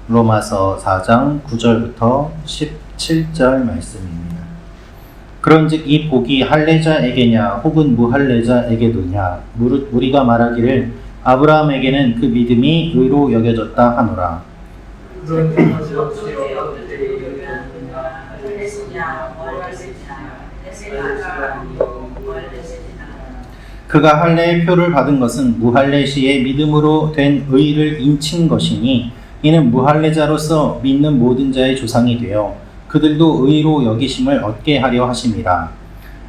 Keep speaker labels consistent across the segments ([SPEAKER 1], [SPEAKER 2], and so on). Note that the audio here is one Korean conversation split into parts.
[SPEAKER 1] 로마서 4장 9절부터 17절 말씀입니다. 그런즉 이 복이 할례자에게냐 혹은 무할례자에게도냐 무릇 우리가 말하기를 아브라함에게는 그 믿음이 의로 여겨졌다 하노라. 그가 할례의 표를 받은 것은 무할례 시에 믿음으로 된 의를 인친 것이니 이는 무할례자로서 믿는 모든 자의 조상이 되어 그들도 의로 여기심을 얻게 하려 하심이라.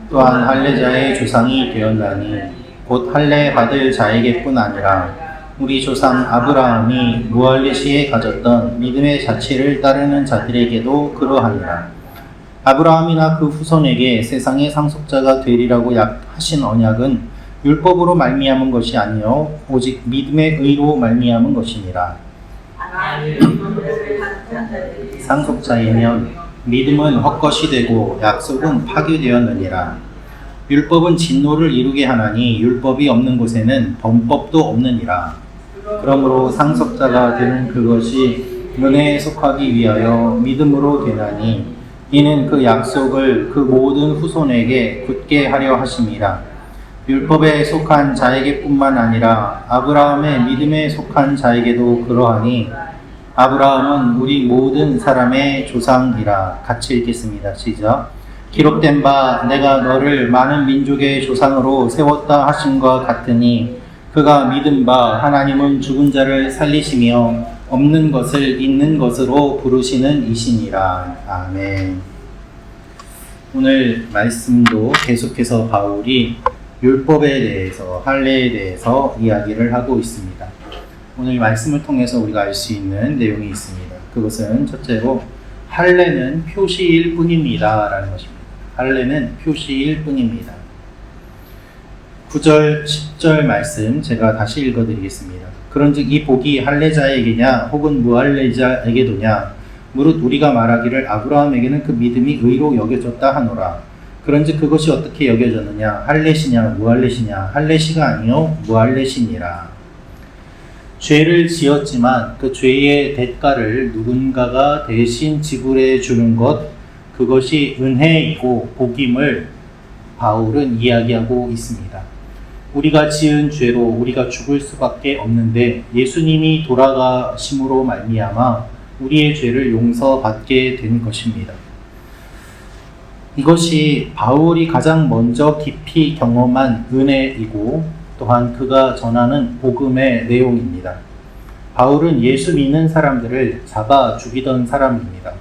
[SPEAKER 1] 또한 할례자의 조상이 되었나니 곧 할례 받을 자에게뿐 아니라 우리 조상 아브라함이 무할례 시에 가졌던 믿음의 자취를 따르는 자들에게도 그러하니라. 아브라함이나 그 후손에게 세상의 상속자가 되리라고 하신 언약은 율법으로 말미암은 것이 아니요 오직 믿음의 의로 말미암은 것이니라. 상속자이면 믿음은 헛것이 되고 약속은 파기되었느니라. 율법은 진노를 이루게 하나니 율법이 없는 곳에는 범법도 없느니라. 그러므로 상속자가 되는 그것이 은혜에 속하기 위하여 믿음으로 되나니 이는 그 약속을 그 모든 후손에게 굳게 하려 하심이라. 율법에 속한 자에게뿐만 아니라 아브라함의 믿음에 속한 자에게도 그러하니 아브라함은 우리 모든 사람의 조상이라. 같이 읽겠습니다. 시작. 기록된 바 내가 너를 많은 민족의 조상으로 세웠다 하심과 같으니 그가 믿은 바 하나님은 죽은 자를 살리시며 없는 것을 있는 것으로 부르시는 이시니라. 아멘. 오늘 말씀도 계속해서 바울이 율법에 대해서, 할례에 대해서 이야기를 하고 있습니다. 오늘 말씀을 통해서 우리가 알 수 있는 내용이 있습니다. 그것은 첫째로 할례는 표시일 뿐입니다 라는 것입니다. 할례는 표시일 뿐입니다. 9절, 10절 말씀 제가 다시 읽어드리겠습니다. 그런즉 이 복이 할례자에게냐 혹은 무할례자에게도냐 무릇 우리가 말하기를 아브라함에게는 그 믿음이 의로 여겨졌다 하노라. 그런즉 그것이 어떻게 여겨졌느냐 할례시냐 무할례시냐 할례시가 아니요 무할례시니라. 죄를 지었지만 그 죄의 대가를 누군가가 대신 지불해 주는 것, 그것이 은혜이고 복임을 바울은 이야기하고 있습니다. 우리가 지은 죄로 우리가 죽을 수밖에 없는데 예수님이 돌아가심으로 말미암아 우리의 죄를 용서받게 된 것입니다. 이것이 바울이 가장 먼저 깊이 경험한 은혜이고 또한 그가 전하는 복음의 내용입니다. 바울은 예수 믿는 사람들을 잡아 죽이던 사람입니다.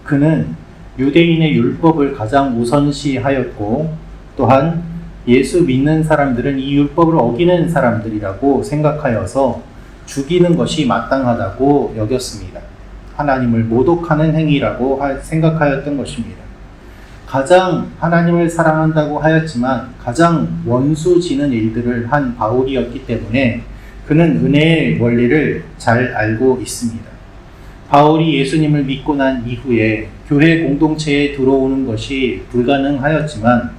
[SPEAKER 1] 그는 유대인의 율법을 가장 우선시하였고 또한 예수 믿는 사람들은 이 율법을 어기는 사람들이라고 생각하여서 죽이는 것이 마땅하다고 여겼습니다. 하나님을 모독하는 행위라고 생각하였던 것입니다. 가장 하나님을 사랑한다고 하였지만 가장 원수지는 일들을 한 바울이었기 때문에 그는 은혜의 원리를 잘 알고 있습니다. 바울이 예수님을 믿고 난 이후에 교회 공동체에 들어오는 것이 불가능하였지만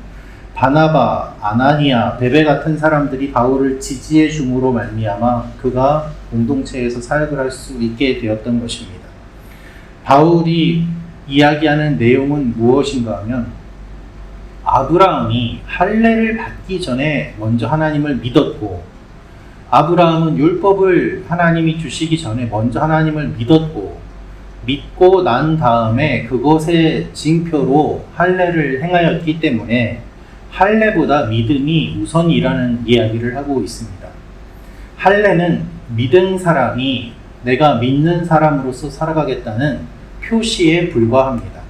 [SPEAKER 1] 바나바, 아나니아, 베베 같은 사람들이 바울을 지지해 줌으로 말미암아 그가 공동체에서 사역을 할 수 있게 되었던 것입니다. 바울이 이야기하는 내용은 무엇인가 하면 아브라함이 할례를 받기 전에 먼저 하나님을 믿었고 아브라함은 율법을 하나님이 주시기 전에 먼저 하나님을 믿고 난 다음에 그것의 징표로 할례를 행하였기 때문에 할례보다 믿음이 우선이라는 이야기를 하고 있습니다. 할례는 믿은 사람이 내가 믿는 사람으로서 살아가겠다는 표시에 불과합니다.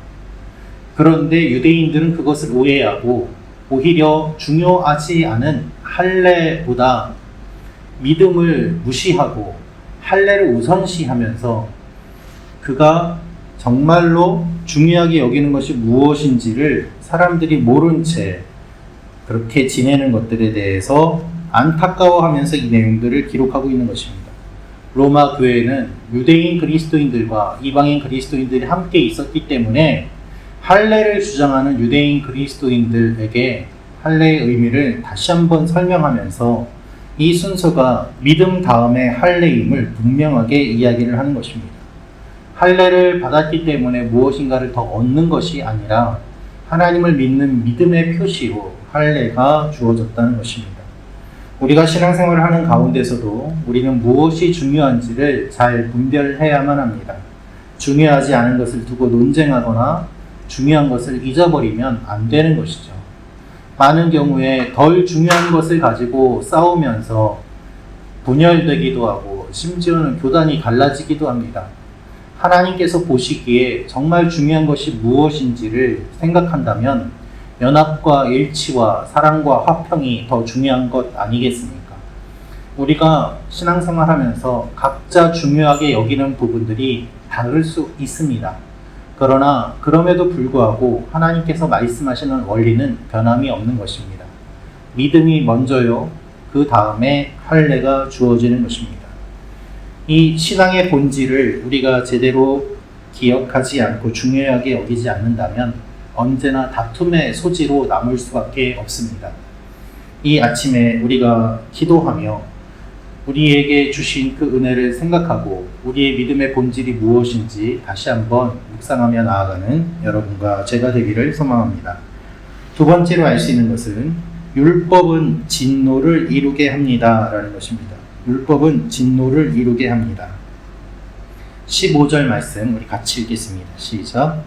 [SPEAKER 1] 그런데 유대인들은 그것을 오해하고 오히려 중요하지 않은 할례보다 믿음을 무시하고 할례를 우선시하면서 그가 정말로 중요하게 여기는 것이 무엇인지를 사람들이 모른 채 그렇게 지내는 것들에 대해서 안타까워하면서 이 내용들을 기록하고 있는 것입니다. 로마 교회는 유대인 그리스도인들과 이방인 그리스도인들이 함께 있었기 때문에 할례를 주장하는 유대인 그리스도인들에게 할례의 의미를 다시 한번 설명하면서 이 순서가 믿음 다음에 할례임을 분명하게 이야기를 하는 것입니다. 할례를 받았기 때문에 무엇인가를 더 얻는 것이 아니라 하나님을 믿는 믿음의 표시로 할례가 주어졌다는 것입니다. 우리가 신앙생활을 하는 가운데서도 우리는 무엇이 중요한지를 잘 분별해야만 합니다. 중요하지 않은 것을 두고 논쟁하거나 중요한 것을 잊어버리면 안 되는 것이죠. 많은 경우에 덜 중요한 것을 가지고 싸우면서 분열되기도 하고 심지어는 교단이 갈라지기도 합니다. 하나님께서 보시기에 정말 중요한 것이 무엇인지를 생각한다면 연합과 일치와 사랑과 화평이 더 중요한 것 아니겠습니까? 우리가 신앙생활하면서 각자 중요하게 여기는 부분들이 다를 수 있습니다. 그러나 그럼에도 불구하고 하나님께서 말씀하시는 원리는 변함이 없는 것입니다. 믿음이 먼저요, 그 다음에 할례가 주어지는 것입니다. 이 신앙의 본질을 우리가 제대로 기억하지 않고 중요하게 여기지 않는다면 언제나 다툼의 소지로 남을 수밖에 없습니다. 이 아침에 우리가 기도하며 우리에게 주신 그 은혜를 생각하고 우리의 믿음의 본질이 무엇인지 다시 한번 묵상하며 나아가는 여러분과 제가 되기를 소망합니다. 두 번째로 알 수 있는 것은 율법은 진노를 이루게 합니다 라는 것입니다. 율법은 진노를 이루게 합니다. 15절 말씀 우리 같이 읽겠습니다. 시작.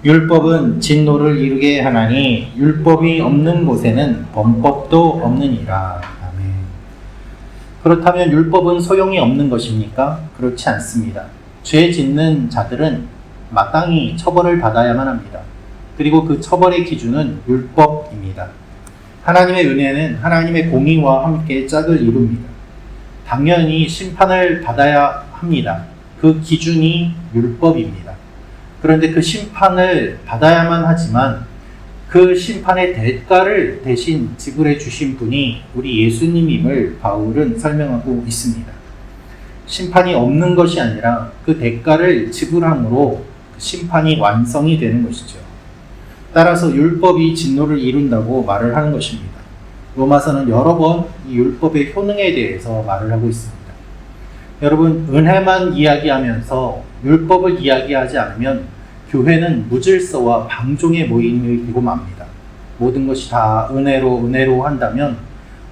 [SPEAKER 1] 율법은 진노를 이루게 하나니 율법이 없는 곳에는 범법도 없느니라. 아멘. 그렇다면 율법은 소용이 없는 것입니까? 그렇지 않습니다. 죄 짓는 자들은 마땅히 처벌을 받아야만 합니다. 그리고 그 처벌의 기준은 율법입니다. 하나님의 은혜는 하나님의 공의와 함께 짝을 이룹니다. 당연히 심판을 받아야 합니다. 그 기준이 율법입니다. 그런데 그 심판을 받아야만 하지만 그 심판의 대가를 대신 지불해 주신 분이 우리 예수님임을 바울은 설명하고 있습니다. 심판이 없는 것이 아니라 그 대가를 지불함으로 심판이 완성이 되는 것이죠. 따라서 율법이 진노를 이룬다고 말을 하는 것입니다. 로마서는 여러 번 이 율법의 효능에 대해서 말을 하고 있습니다. 여러분, 은혜만 이야기하면서 율법을 이야기하지 않으면 교회는 무질서와 방종의 모임이 되고 맙니다. 모든 것이 다 은혜로 한다면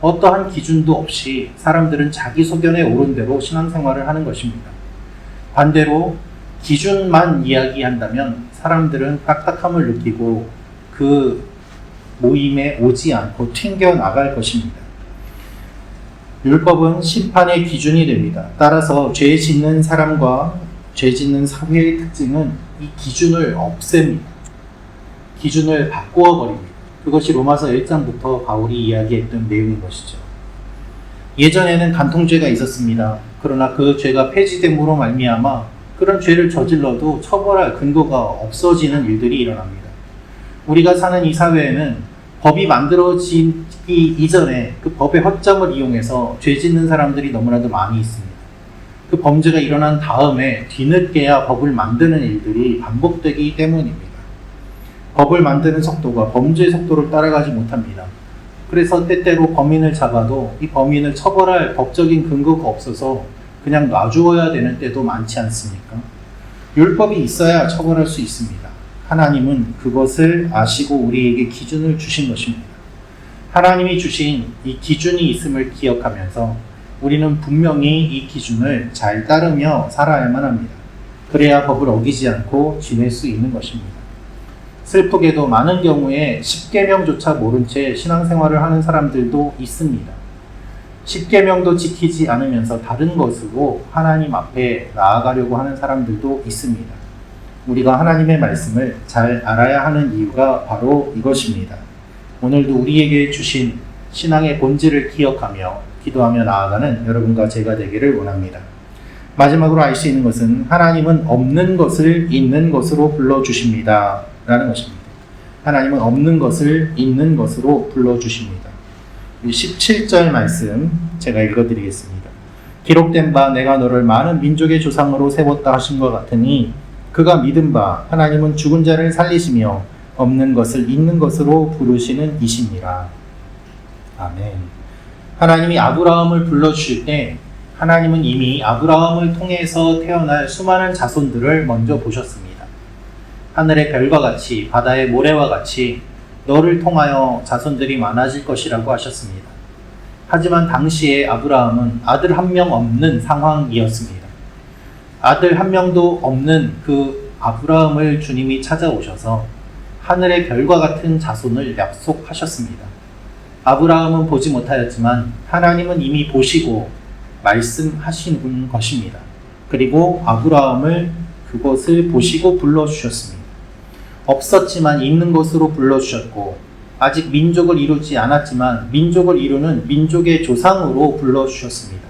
[SPEAKER 1] 어떠한 기준도 없이 사람들은 자기 소견에 오른 대로 신앙생활을 하는 것입니다. 반대로 기준만 이야기한다면 사람들은 딱딱함을 느끼고 그 모임에 오지 않고 튕겨 나갈 것입니다. 율법은 심판의 기준이 됩니다. 따라서 죄 짓는 사람과 죄 짓는 사회의 특징은 이 기준을 없앱니다. 기준을 바꾸어 버립니다. 그것이 로마서 1장부터 바울이 이야기했던 내용인 것이죠. 예전에는 간통죄가 있었습니다. 그러나 그 죄가 폐지됨으로 말미암아 그런 죄를 저질러도 처벌할 근거가 없어지는 일들이 일어납니다. 우리가 사는 이 사회에는 법이 만들어지기 이전에 그 법의 허점을 이용해서 죄 짓는 사람들이 너무나도 많이 있습니다. 그 범죄가 일어난 다음에 뒤늦게야 법을 만드는 일들이 반복되기 때문입니다. 법을 만드는 속도가 범죄의 속도를 따라가지 못합니다. 그래서 때때로 범인을 잡아도 이 범인을 처벌할 법적인 근거가 없어서 그냥 놔주어야 되는 때도 많지 않습니까? 율법이 있어야 처벌할 수 있습니다. 하나님은 그것을 아시고 우리에게 기준을 주신 것입니다. 하나님이 주신 이 기준이 있음을 기억하면서 우리는 분명히 이 기준을 잘 따르며 살아야만 합니다. 그래야 법을 어기지 않고 지낼 수 있는 것입니다. 슬프게도 많은 경우에 십계명조차 모른 채 신앙생활을 하는 사람들도 있습니다. 십계명도 지키지 않으면서 다른 것으로 하나님 앞에 나아가려고 하는 사람들도 있습니다. 우리가 하나님의 말씀을 잘 알아야 하는 이유가 바로 이것입니다. 오늘도 우리에게 주신 신앙의 본질을 기억하며 기도하며 나아가는 여러분과 제가 되기를 원합니다. 마지막으로 알 수 있는 것은 하나님은 없는 것을 있는 것으로 불러주십니다 라는 것입니다. 하나님은 없는 것을 있는 것으로 불러주십니다. 17절 말씀 제가 읽어드리겠습니다. 기록된 바 내가 너를 많은 민족의 조상으로 세웠다 하신 것 같으니 그가 믿은 바 하나님은 죽은 자를 살리시며 없는 것을 있는 것으로 부르시는 이시니라. 아멘. 하나님이 아브라함을 불러주실 때 하나님은 이미 아브라함을 통해서 태어날 수많은 자손들을 먼저 보셨습니다. 하늘의 별과 같이 바다의 모래와 같이 너를 통하여 자손들이 많아질 것이라고 하셨습니다. 하지만 당시에 아브라함은 아들 한 명 없는 상황이었습니다. 아들 한 명도 없는 그 아브라함을 주님이 찾아오셔서 하늘의 별과 같은 자손을 약속하셨습니다. 아브라함은 보지 못하였지만 하나님은 이미 보시고 말씀하신 것입니다. 그리고 아브라함을 그것을 보시고 불러주셨습니다. 없었지만 있는 것으로 불러주셨고 아직 민족을 이루지 않았지만 민족을 이루는 민족의 조상으로 불러주셨습니다.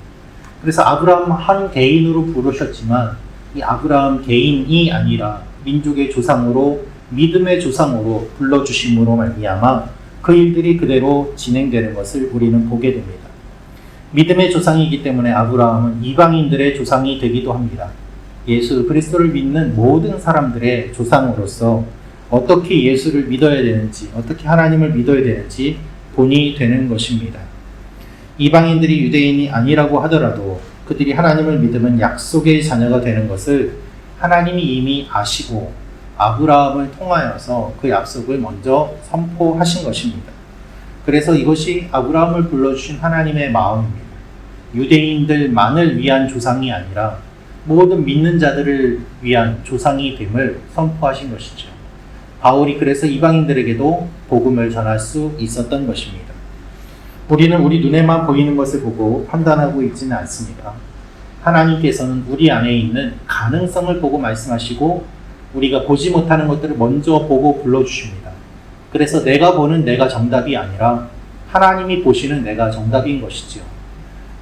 [SPEAKER 1] 그래서 아브라함 한 개인으로 부르셨지만 이 아브라함 개인이 아니라 민족의 조상으로 믿음의 조상으로 불러주심으로 말미암아 그 일들이 그대로 진행되는 것을 우리는 보게 됩니다. 믿음의 조상이기 때문에 아브라함은 이방인들의 조상이 되기도 합니다. 예수 그리스도를 믿는 모든 사람들의 조상으로서 어떻게 예수를 믿어야 되는지, 어떻게 하나님을 믿어야 되는지 본이 되는 것입니다. 이방인들이 유대인이 아니라고 하더라도 그들이 하나님을 믿으면 약속의 자녀가 되는 것을 하나님이 이미 아시고 아브라함을 통하여서 그 약속을 먼저 선포하신 것입니다. 그래서 이것이 아브라함을 불러주신 하나님의 마음입니다. 유대인들만을 위한 조상이 아니라 모든 믿는 자들을 위한 조상이 됨을 선포하신 것이죠. 바울이 그래서 이방인들에게도 복음을 전할 수 있었던 것입니다. 우리는 우리 눈에만 보이는 것을 보고 판단하고 있지는 않습니다. 하나님께서는 우리 안에 있는 가능성을 보고 말씀하시고 우리가 보지 못하는 것들을 먼저 보고 불러주십니다. 그래서 내가 보는 내가 정답이 아니라 하나님이 보시는 내가 정답인 것이지요.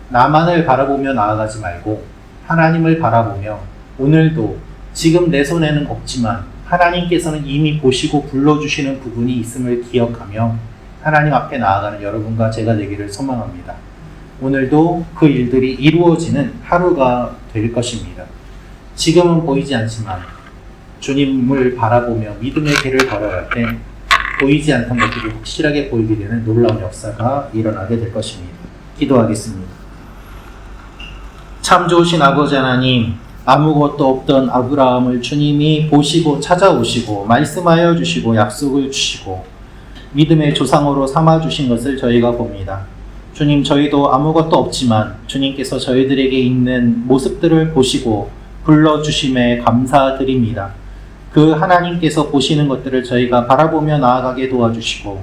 [SPEAKER 1] 나만을 바라보며 나아가지 말고 하나님을 바라보며 오늘도 지금 내 손에는 없지만 하나님께서는 이미 보시고 불러주시는 부분이 있음을 기억하며 하나님 앞에 나아가는 여러분과 제가 되기를 소망합니다. 오늘도 그 일들이 이루어지는 하루가 될 것입니다. 지금은 보이지 않지만 주님을 바라보며 믿음의 길을 걸어갈 때 보이지 않던 것들이 확실하게 보이게 되는 놀라운 역사가 일어나게 될 것입니다. 기도하겠습니다. 참 좋으신 아버지 하나님, 아무것도 없던 아브라함을 주님이 보시고 찾아오시고 말씀하여 주시고 약속을 주시고 믿음의 조상으로 삼아주신 것을 저희가 봅니다. 주님, 저희도 아무것도 없지만 주님께서 저희들에게 있는 모습들을 보시고 불러주심에 감사드립니다. 그 하나님께서 보시는 것들을 저희가 바라보며 나아가게 도와주시고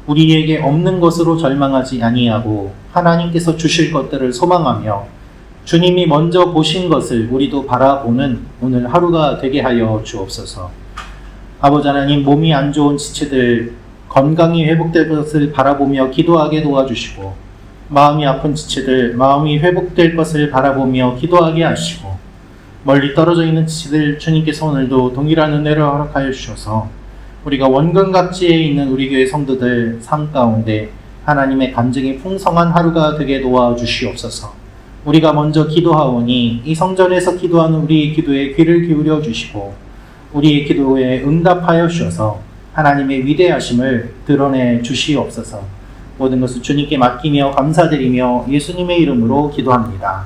[SPEAKER 1] 우리에게 없는 것으로 절망하지 아니하고 하나님께서 주실 것들을 소망하며 주님이 먼저 보신 것을 우리도 바라보는 오늘 하루가 되게 하여 주옵소서. 아버지 하나님, 몸이 안 좋은 지체들 건강이 회복될 것을 바라보며 기도하게 도와주시고 마음이 아픈 지체들 마음이 회복될 것을 바라보며 기도하게 하시고 멀리 떨어져 있는 지체들 주님께서 오늘도 동일한 은혜를 허락하여 주셔서 우리가 원근각지에 있는 우리 교회 성도들 삶 가운데 하나님의 간증이 풍성한 하루가 되게 도와주시옵소서. 우리가 먼저 기도하오니 이 성전에서 기도하는 우리의 기도에 귀를 기울여 주시고 우리의 기도에 응답하여 주셔서 하나님의 위대하심을 드러내 주시옵소서. 모든 것을 주님께 맡기며 감사드리며 예수님의 이름으로 기도합니다.